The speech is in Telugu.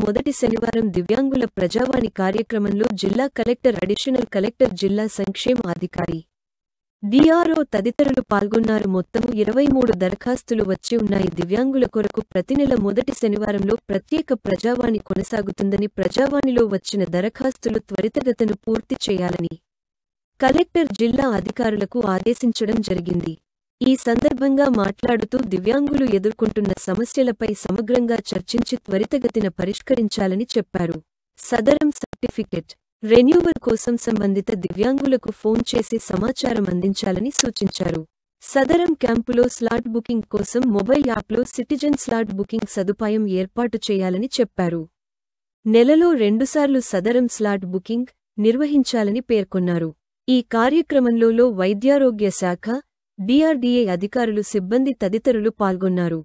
మొదటి శనివారం దివ్యాంగుల ప్రజావాణి కార్యక్రమంలో జిల్లా కలెక్టర్, అడిషనల్ కలెక్టర్, జిల్లా సంక్షేమ అధికారి, డిఆర్ఓ తదితరులు పాల్గొన్నారు. మొత్తం 23 దరఖాస్తులు వచ్చి ఉన్నాయి. దివ్యాంగుల కొరకు ప్రతి నెల మొదటి శనివారంలో ప్రత్యేక ప్రజావాణి కొనసాగుతుందని, ప్రజావాణిలో వచ్చిన దరఖాస్తులు త్వరితగతిన పూర్తి చేయాలని కలెక్టర్ జిల్లా అధికారులకు ఆదేశించడం జరిగింది. ఈ సందర్భంగా మాట్లాడుతూ దివ్యాంగులు ఎదుర్కొంటున్న సమస్యలపై సమగ్రంగా చర్చించి త్వరితగతిన పరిష్కరించాలని చెప్పారు. సదరం సర్టిఫికెట్ రెన్యూవల్ కోసం సంబంధిత దివ్యాంగులకు ఫోన్ చేసి సమాచారం అందించాలని సూచించారు. సదరం క్యాంపులో స్లాట్ బుకింగ్ కోసం మొబైల్ యాప్లో సిటిజన్ స్లాట్ బుకింగ్ సదుపాయం ఏర్పాటు చేయాలని చెప్పారు. నెలలో 2 సార్లు సదరం స్లాట్ బుకింగ్ నిర్వహించాలని పేర్కొన్నారు. ఈ కార్యక్రమంలో వైద్యారోగ్య శాఖ, డిఆర్డీఏ అధికారులు, సిబ్బంది తదితరులు పాల్గొన్నారు.